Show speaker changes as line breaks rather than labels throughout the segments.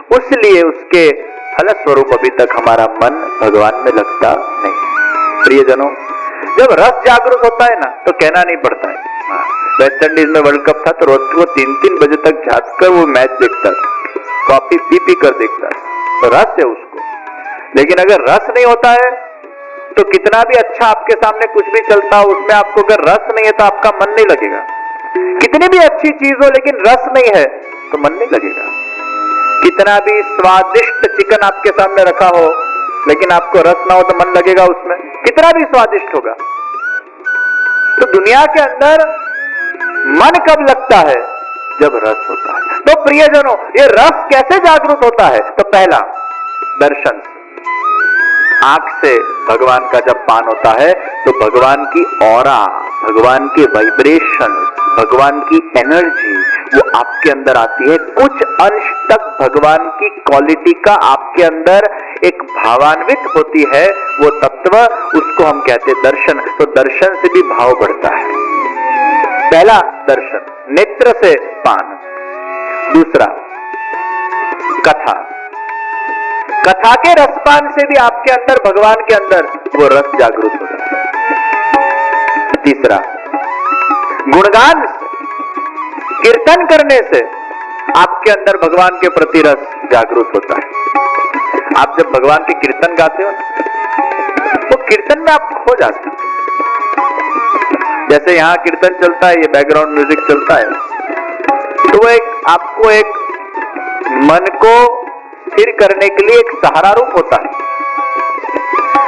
उसलिए उसके फल स्वरूप अभी तक हमारा मन भगवान में लगता नहीं। प्रियजनों, जब रस जागरूक होता है ना तो कहना नहीं पड़ता है। वेस्ट इंडीज में वर्ल्ड कप था तो रोज को 3-3 बजे तक जाग कर वो मैच देखता था, कॉफी पी कर देखता था, तो रस है उसको। लेकिन अगर रस नहीं होता है तो कितना भी अच्छा आपके सामने कुछ भी चलता हो, उसमें आपको अगर रस नहीं है तो आपका मन नहीं लगेगा। कितनी भी अच्छी चीज हो लेकिन रस नहीं है तो मन नहीं लगेगा। कितना भी स्वादिष्ट चिकन आपके सामने रखा हो लेकिन आपको रस ना हो तो मन लगेगा उसमें, कितना भी स्वादिष्ट होगा। तो दुनिया के अंदर मन कब लगता है? जब रस होता है। तो प्रियजनों, ये रस कैसे जागृत होता है? तो पहला, दर्शन से। आंख से भगवान का जब पान होता है तो भगवान की ऑरा, भगवान के वाइब्रेशन, भगवान की एनर्जी वो आपके अंदर आती है। कुछ अंश तक भगवान की क्वालिटी का आपके अंदर एक भावान्वित होती है वो तत्व, उसको हम कहते हैं दर्शन। तो दर्शन से भी भाव बढ़ता है। पहला दर्शन, नेत्र से पान। दूसरा, कथा। कथा के रसपान से भी आपके अंदर, भगवान के अंदर वो रस जागृत होता है। तीसरा, गुणगान से, कीर्तन करने से आपके अंदर भगवान के प्रति रस जागृत होता है। आप जब भगवान के कीर्तन गाते हो तो कीर्तन में आप खो जाते हो। जैसे यहाँ कीर्तन चलता है, ये बैकग्राउंड म्यूजिक चलता है, तो वो एक आपको एक मन को स्थिर करने के लिए एक सहारा रूप होता है।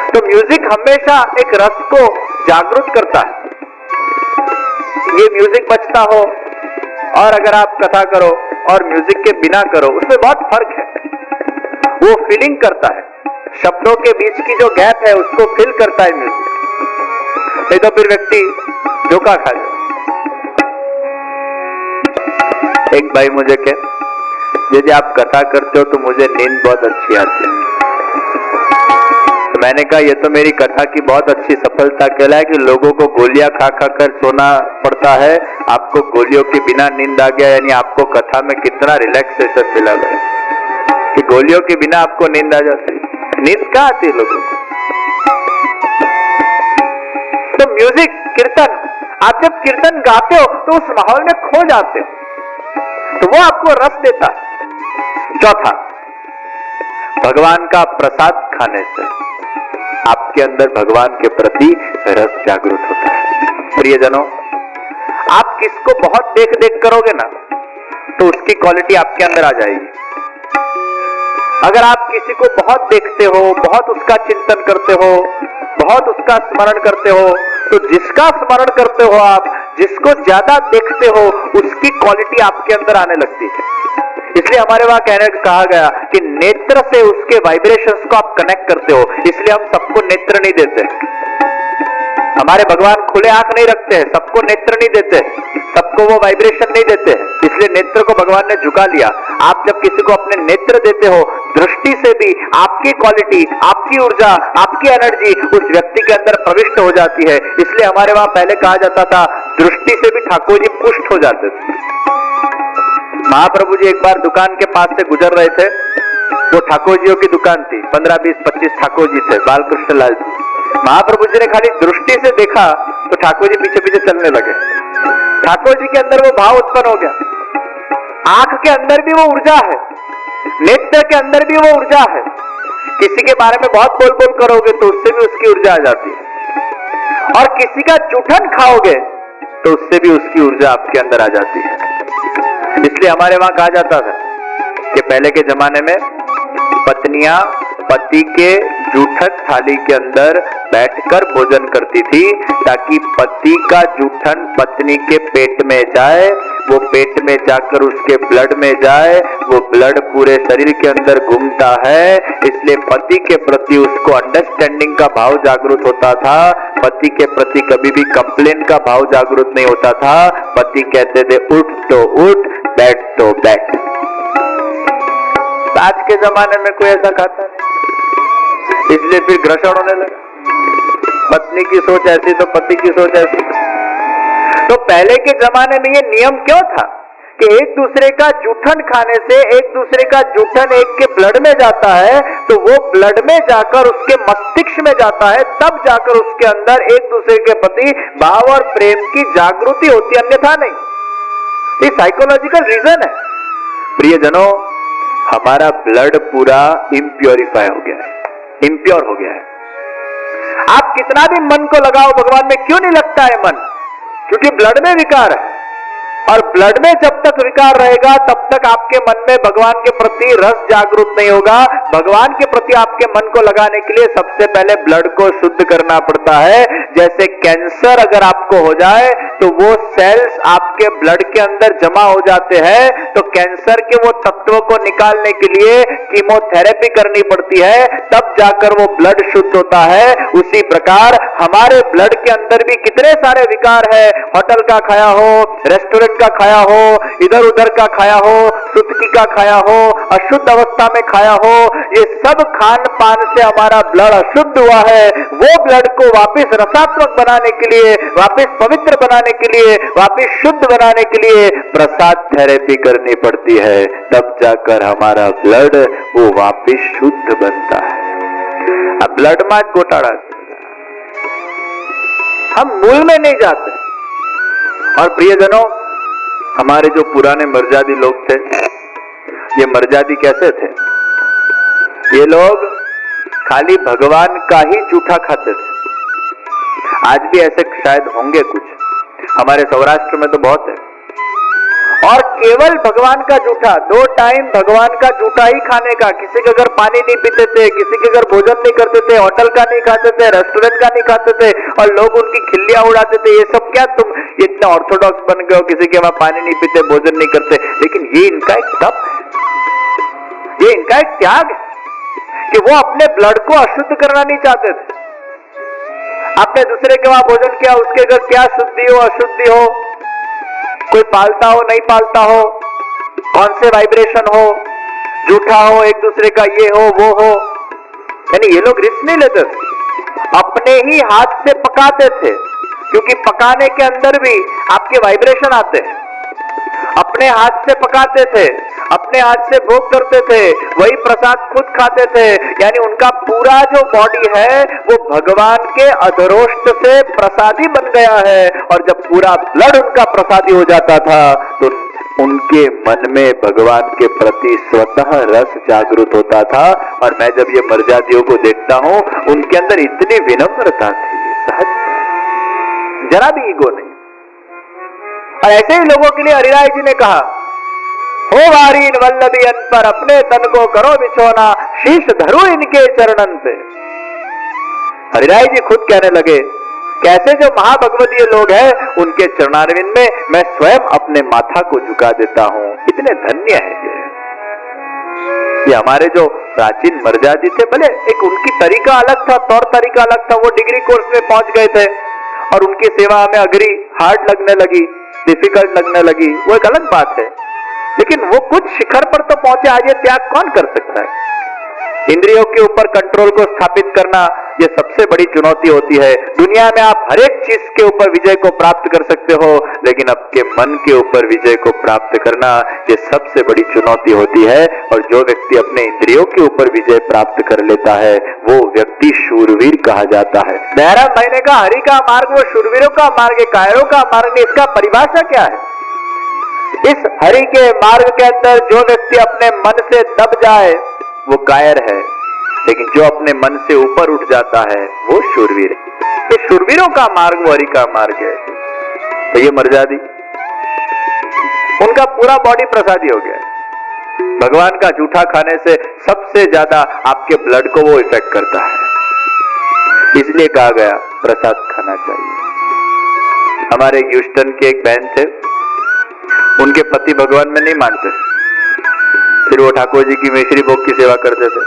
तो म्यूजिक हमेशा एक रस को जागृत करता है। ये म्यूजिक बजता हो और अगर आप कथा करो और म्यूजिक के बिना करो, उसमें बहुत फर्क है। वो फीलिंग करता है, शब्दों के बीच की जो गैप है उसको फिल करता है म्यूजिक। नहीं तो फिर व्यक्ति धोखा खा जाए। एक भाई मुझे कहे, यदि आप कथा करते हो तो मुझे नींद बहुत अच्छी आती है। तो मैंने कहा ये तो मेरी कथा की बहुत अच्छी सफलता कहलाए कि लोगों को गोलियां खा खा कर सोना पड़ता है, आपको गोलियों के बिना नींद आ गया, यानी आपको कथा में कितना रिलैक्सेशन मिला गया कि गोलियों के बिना आपको नींद आ जाती है। नींद कहाँ आती है लोगों को? तो म्यूजिक, कीर्तन, आप जब कीर्तन गाते हो तो उस माहौल में खो जाते हो, तो वो आपको रस देता है। चौथा, भगवान का प्रसाद खाने से आपके अंदर भगवान के प्रति रस जागृत होता है। प्रियजनों, आप किसको बहुत देख देख करोगे ना तो उसकी क्वालिटी आपके अंदर आ जाएगी। अगर आप किसी को बहुत देखते हो, बहुत उसका चिंतन करते हो, बहुत उसका स्मरण करते हो, तो जिसका स्मरण करते हो आप, जिसको ज्यादा देखते हो, उसकी क्वालिटी आपके अंदर आने लगती है। इसलिए हमारे वहां कहा गया कि नेत्र से उसके वाइब्रेशंस को आप कनेक्ट करते हो। इसलिए हम सबको नेत्र नहीं देते। हमारे भगवान खुले आंख नहीं रखते हैं, सबको नेत्र नहीं देते, सबको वो वाइब्रेशन नहीं देते, इसलिए नेत्र को भगवान ने झुका लिया। आप जब किसी को अपने नेत्र देते हो, दृष्टि से भी आपकी क्वालिटी, आपकी ऊर्जा, आपकी एनर्जी उस व्यक्ति के अंदर प्रविष्ट हो जाती है। इसलिए हमारे वहां पहले कहा जाता था, दृष्टि से भी ठाकुर जी पुष्ट हो जाते थे। महाप्रभु जी एक बार दुकान के पास से गुजर रहे थे, वो ठाकुर जियों की दुकान थी, 15, 20, 25 ठाकुर जी थे, बालकृष्ण लाल जी। महाप्रभु जी ने खाली दृष्टि से देखा तो ठाकुर जी पीछे पीछे चलने लगे। ठाकुर जी के अंदर वो भाव उत्पन्न हो गया। आंख के अंदर भी वो ऊर्जा है, नेत्र के अंदर भी वो ऊर्जा है। किसी के बारे में बहुत बोल बोल करोगे तो उससे भी उसकी ऊर्जा आ जाती है, और किसी का जूठन खाओगे तो उससे भी उसकी ऊर्जा आपके अंदर आ जाती है। इसलिए हमारे वहां कहा जाता था कि पहले के जमाने में पत्नियां पति के जूठन थाली के अंदर बैठकर भोजन करती थी, ताकि पति का जूठन पत्नी के पेट में जाए, वो पेट में जाकर उसके ब्लड में जाए, वो ब्लड पूरे शरीर के अंदर घूमता है। इसलिए पति के प्रति उसको अंडरस्टैंडिंग का भाव जागृत होता था, पति के प्रति कभी भी कंप्लेन का भाव जागृत नहीं होता था। पति कहते थे उठ तो उठ, बैठ तो बैठ। आज के जमाने में कोई ऐसा खाता नहीं, इसलिए फिर घर्षण होने लगा। पत्नी की सोच ऐसी तो पति की सोच ऐसी। तो पहले के जमाने में ये नियम क्यों था कि एक दूसरे का जूठन खाने से एक दूसरे का जूठन एक के ब्लड में जाता है, तो वो ब्लड में जाकर उसके मस्तिष्क में जाता है, तब जाकर उसके अंदर एक दूसरे के प्रति भाव और प्रेम की जागृति होती है, अन्यथा नहीं। ये साइकोलॉजिकल रीजन है। प्रियजनों, हमारा ब्लड पूरा इम्प्योरिफाई हो गया है, इम्प्योर हो गया है। आप कितना भी मन को लगाओ भगवान में, क्यों नहीं लगता है मन? क्योंकि ब्लड में विकार है, और ब्लड में जब तक विकार रहेगा तब तक आपके मन में भगवान के प्रति रस जागृत नहीं होगा। भगवान के प्रति आपके मन को लगाने के लिए सबसे पहले ब्लड को शुद्ध करना पड़ता है। जैसे कैंसर अगर आपको हो जाए तो वो सेल्स आपके ब्लड के अंदर जमा हो जाते हैं, तो कैंसर के वो तत्व को निकालने के लिए कीमोथेरेपी करनी पड़ती है, तब जाकर वो ब्लड शुद्ध होता है। उसी प्रकार हमारे ब्लड के अंदर भी कितने सारे विकार है, होटल का खाया हो, रेस्टोरेंट का खाया हो, इधर उधर का खाया हो, सुतकी का खाया हो, अशुद्ध अवस्था में खाया हो, ये सब खान पान से हमारा ब्लड अशुद्ध हुआ है। वो ब्लड को वापस रसात्मक बनाने के लिए, वापस पवित्र बनाने के लिए, वापस शुद्ध बनाने के लिए प्रसाद थेरेपी करनी पड़ती है, तब जाकर हमारा ब्लड वो वापस शुद्ध बनता है। अब ब्लड में घोटाला, हम मूल में नहीं जाते। और प्रियजनों, हमारे जो पुराने मर्यादी लोग थे, ये मर्यादी कैसे थे? ये लोग खाली भगवान का ही जूठा खाते थे। आज भी ऐसे शायद होंगे कुछ, हमारे सौराष्ट्र में तो बहुत है। और केवल भगवान का जूठा, 2 टाइम भगवान का जूठा ही खाने का। किसी के अगर पानी नहीं पीते थे, किसी के अगर भोजन नहीं करते थे, होटल का नहीं खाते थे, रेस्टोरेंट का नहीं खाते थे, और लोग उनकी खिल्लियां उड़ाते थे। ये सब क्या तुम इतना ऑर्थोडॉक्स बन गए हो, किसी के वहां पानी नहीं पीते, भोजन नहीं करते? लेकिन ये इनका एक तप है, ये इनका एक त्याग है कि वो अपने ब्लड को अशुद्ध करना नहीं चाहते थे। आपने दूसरे के वहां भोजन किया, उसके अगर क्या शुद्धि हो अशुद्धि हो, कोई पालता हो नहीं पालता हो, कौन से वाइब्रेशन हो, जूठा हो, एक दूसरे का ये हो वो हो, यानी ये लोग रिस्क नहीं लेते थे, अपने ही हाथ से पकाते थे। क्योंकि पकाने के अंदर भी आपके वाइब्रेशन आते हैं। अपने हाथ से पकाते थे, अपने हाथ से भोग करते थे, वही प्रसाद खुद खाते थे। यानी उनका पूरा जो बॉडी है वो भगवान के अधरोष्ट से प्रसादी बन गया है। और जब पूरा ब्लड उनका प्रसादी हो जाता था तो उनके मन में भगवान के प्रति स्वतः रस जागृत होता था। और मैं जब ये मर्यादियों को देखता हूं, उनके अंदर इतनी विनम्रता थी, सहज, जरा भी ईगो नहीं। और ऐसे ही लोगों के लिए हरिराय जी ने कहा, हो वारीन वल्लभी अन पर अपने तन को करो बिछोना, शीश धरो इनके चरणन पे। हरिराय जी खुद कहने लगे, कैसे जो महाभगवतीय लोग हैं उनके चरणारविंद में मैं स्वयं अपने माथा को झुका देता हूं। इतने धन्य है ये हमारे जो प्राचीन मर्यादी थे। भले एक उनकी तरीका अलग था, तौर तरीका अलग था, वो डिग्री कोर्स में पहुंच गए थे और उनकी सेवा हमें अग्री हार्ड लगने लगी, डिफिकल्ट लगने लगी, वो एक अलग बात है। लेकिन वो कुछ शिखर पर तो पहुंचे, आज ये त्याग कौन कर सकता है? इंद्रियों के ऊपर कंट्रोल को स्थापित करना ये सबसे बड़ी चुनौती होती है। दुनिया में आप हर एक चीज के ऊपर विजय को प्राप्त कर सकते हो, लेकिन आपके मन के ऊपर विजय को प्राप्त करना ये सबसे बड़ी चुनौती होती है। और जो व्यक्ति अपने इंद्रियों के ऊपर विजय प्राप्त कर लेता है वो व्यक्ति शूरवीर कहा जाता है। 11 महीने का हरि का मार्ग वो शूरवीरों का मार्ग है, कायरों का मार्ग है। इसका परिभाषा क्या है? इस हरि के मार्ग के अंदर जो व्यक्ति अपने मन से दब जाए वो कायर है, लेकिन जो अपने मन से ऊपर उठ जाता है वो शूरवीर है। ये शूरवीरों का मार्ग वो हरि का मार्ग है। तो ये मर्यादी, उनका पूरा बॉडी प्रसादी हो गया। भगवान का जूठा खाने से सबसे ज्यादा आपके ब्लड को वो इफेक्ट करता है, इसलिए कहा गया प्रसाद खाना चाहिए। हमारे ह्यूस्टन के एक बहन थे, उनके पति भगवान में नहीं मानते, फिर वो ठाकुर जी की मिश्री भोग की सेवा करते थे।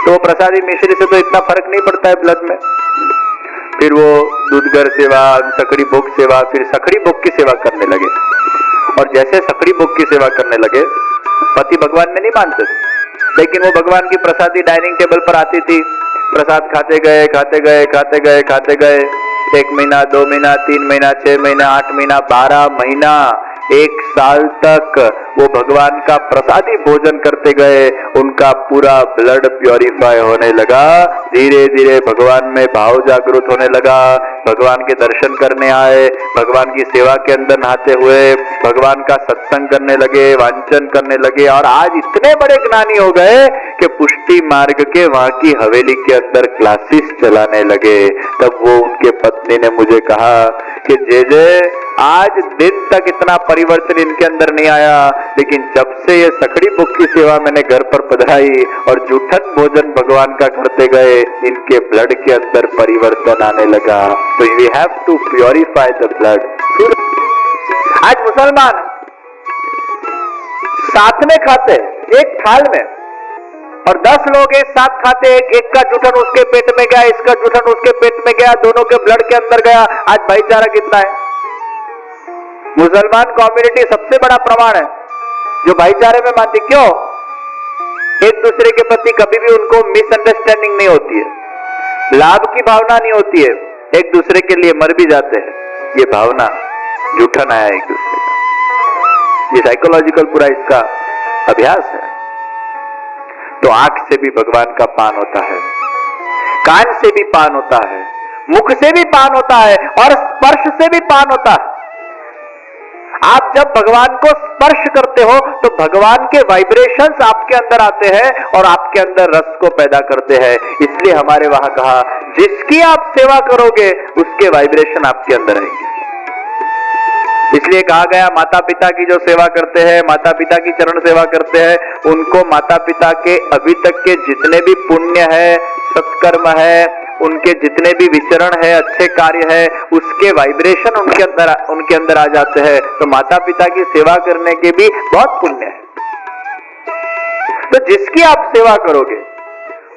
तो वो प्रसादी मिश्री से तो इतना फर्क नहीं पड़ता है ब्लड में। फिर वो दूधगर सेवा, सकड़ी भोग सेवा, फिर सखड़ी भोग की सेवा करने लगे। और जैसे सखड़ी भोग की सेवा करने लगे, पति भगवान में नहीं मानते थे, लेकिन वो भगवान की प्रसादी डाइनिंग टेबल पर आती थी। प्रसाद खाते गए, खाते गए, खाते गए, खाते गए। 1 महीना, 2 महीना, 3 महीना, 6 महीना, 8 महीना, 12 महीना 1 साल तक वो भगवान का प्रसादी भोजन करते गए, उनका पूरा ब्लड प्योरीफाई होने लगा। धीरे धीरे भगवान में भाव जागृत होने लगा, भगवान के दर्शन करने आए, भगवान की सेवा के अंदर नहाते हुए भगवान का सत्संग करने लगे, वांचन करने लगे, और आज इतने बड़े ज्ञानी हो गए कि पुष्टि मार्ग के वहां की हवेली के अंदर क्लासेस चलाने लगे। तब वो उनके पत्नी ने मुझे कहा कि जे आज दिन तक इतना परिवर्तन इनके अंदर नहीं आया, लेकिन जब से ये सखड़ी बुक की सेवा मैंने घर पर पधराई और जूठन भोजन भगवान का करते गए, इनके ब्लड के अंदर परिवर्तन आने लगा। तो we have to purify the blood. आज मुसलमान साथ में खाते, एक थाल में, और 10 लोग एक साथ खाते, एक का जूठन उसके पेट में गया, इसका जूठन उसके पेट में गया, दोनों के ब्लड के अंदर गया। आज भाईचारा कितना है? मुसलमान कम्युनिटी सबसे बड़ा प्रमाण है जो भाईचारे में मानती। क्यों? एक दूसरे के प्रति कभी भी उनको मिसअंडरस्टैंडिंग नहीं होती है, लाभ की भावना नहीं होती है, एक दूसरे के लिए मर भी जाते हैं। ये भावना जूठन आया एक दूसरे का, ये साइकोलॉजिकल पूरा इसका अभ्यास है। तो आंख से भी भगवान का पान होता है, कान से भी पान होता है, मुख से भी पान होता है, और स्पर्श से भी पान होता है। आप जब भगवान को स्पर्श करते हो तो भगवान के वाइब्रेशंस आपके अंदर आते हैं और आपके अंदर रस को पैदा करते हैं। इसलिए हमारे वहां कहा, जिसकी आप सेवा करोगे उसके वाइब्रेशन आपके अंदर आएंगे। इसलिए कहा गया, माता पिता की जो सेवा करते हैं, माता पिता की चरण सेवा करते हैं, उनको माता पिता के अभी तक के जितने भी पुण्य है, सत्कर्म है, उनके जितने भी विचरण है, अच्छे कार्य है, उसके वाइब्रेशन उनके अंदर आ जाते हैं। तो माता पिता की सेवा करने के भी बहुत पुण्य है। तो जिसकी आप सेवा करोगे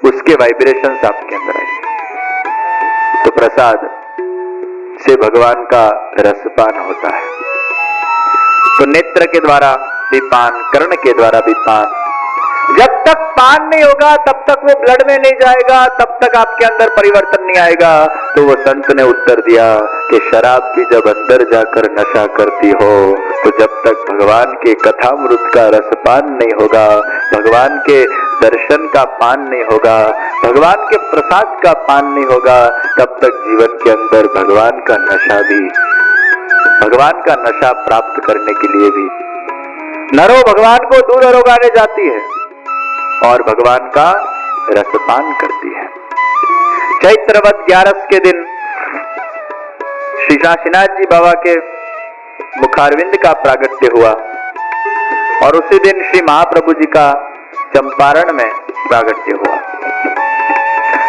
उसके वाइब्रेशंस आपके अंदर आएंगे। तो प्रसाद से भगवान का रसपान होता है। तो नेत्र के द्वारा भी पान, कर्ण के द्वारा भी पान। जब तक पान नहीं होगा तब तक वो ब्लड में नहीं जाएगा, तब तक आपके अंदर परिवर्तन नहीं आएगा। तो वो संत ने उत्तर दिया कि शराब भी जब अंदर जाकर नशा करती हो, तो जब तक भगवान के कथामृत का रसपान नहीं होगा, भगवान के दर्शन का पान नहीं होगा, भगवान के प्रसाद का पान नहीं होगा, तब तक जीवन के अंदर भगवान का नशा भी, भगवान का नशा प्राप्त करने के लिए भी नरो भगवान को दूध अरोगाने जाती है और भगवान का रसपान करती है। चैत्रवत 11 के दिन श्री काशीनाथ जी बाबा के मुखारविंद का प्रागट्य हुआ और उसी दिन श्री महाप्रभु जी का चंपारण में प्रागट्य हुआ।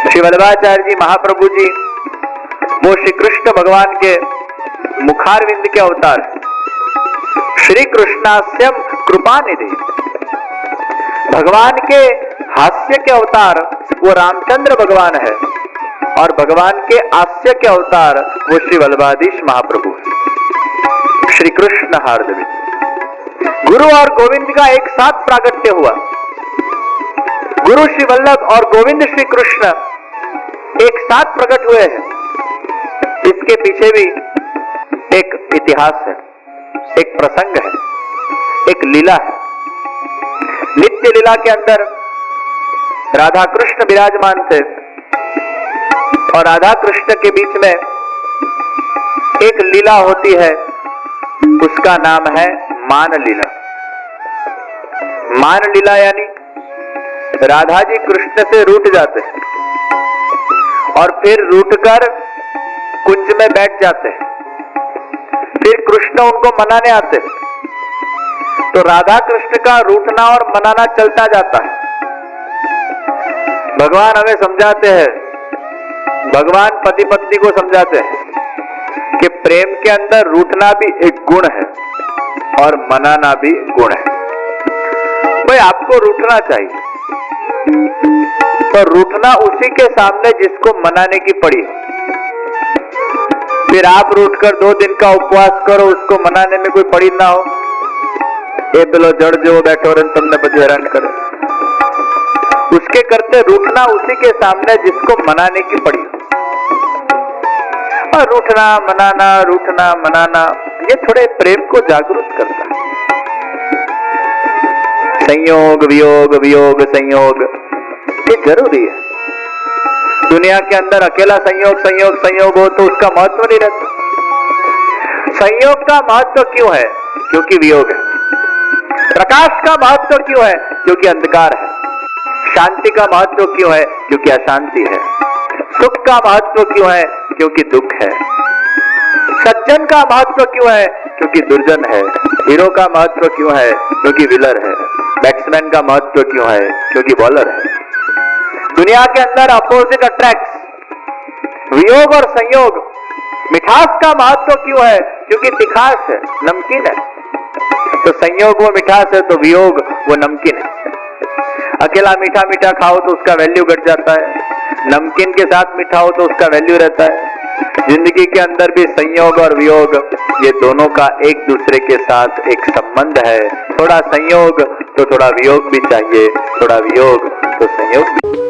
श्री वल्लभाचार्य जी महाप्रभु जी वो श्री कृष्ण भगवान के मुखारविंद के अवतार, श्री कृष्णास्यम कृपानिधि, भगवान के हास्य के अवतार वो रामचंद्र भगवान है और भगवान के हास्य के अवतार वो श्री वल्लभाधीश महाप्रभु है, श्री कृष्ण हार्दवी। गुरु और गोविंद का एक साथ प्रागट्य हुआ। गुरु श्री वल्लभ और गोविंद श्री कृष्ण एक साथ प्रकट हुए हैं। इसके पीछे भी एक इतिहास है, एक प्रसंग है, एक लीला है। नित्य लीला के अंदर राधा कृष्ण विराजमान थे और राधा कृष्ण के बीच में एक लीला होती है, उसका नाम है मान लीला। मान लीला यानी राधा जी कृष्ण से रूठ जाते हैं और फिर रूठकर कुंज में बैठ जाते हैं, फिर कृष्ण उनको मनाने आते हैं। तो राधा कृष्ण का रूठना और मनाना चलता जाता है। भगवान हमें समझाते हैं, भगवान पति पत्नी को समझाते हैं कि प्रेम के अंदर रूठना भी एक गुण है और मनाना भी गुण है। भाई आपको रूठना चाहिए, पर रूठना उसी के सामने जिसको मनाने की पड़ी। फिर आप रूठकर 2 दिन का उपवास करो, उसको मनाने में कोई पड़ी ना हो, ये पेलो जड़ जो बैठो तुमने बड़ी हैरान करे, उसके करते रूठना उसी के सामने जिसको मनाने की पड़ी। और रूठना मनाना ये थोड़े प्रेम को जागरूक करता है। संयोग वियोग, वियोग संयोग, ये जरूरी है। दुनिया के अंदर अकेला संयोग संयोग संयोग हो तो उसका महत्व नहीं रहता। संयोग का महत्व क्यों है? क्योंकि वियोग है। प्रकाश का महत्व क्यों है? क्योंकि अंधकार है। शांति का महत्व क्यों है? क्योंकि अशांति है। सुख का महत्व क्यों है? क्योंकि दुख है। सज्जन का महत्व क्यों है? क्योंकि दुर्जन है। हीरो का महत्व क्यों है? क्योंकि विलर है। बैट्समैन का महत्व क्यों है? क्योंकि बॉलर है। दुनिया के अंदर अपोजिट अट्रैक्ट। वियोग और संयोग। मिठास का महत्व क्यों है? क्योंकि तिखास है, नमकीन है। तो संयोग वो मिठास है, तो वियोग वो नमकीन है। अकेला मीठा मीठा खाओ तो उसका वैल्यू घट जाता है, नमकीन के साथ मीठा हो तो उसका वैल्यू रहता है। जिंदगी के अंदर भी संयोग और वियोग, ये दोनों का एक दूसरे के साथ एक संबंध है। थोड़ा संयोग तो थोड़ा वियोग भी चाहिए, थोड़ा वियोग तो संयोग भी।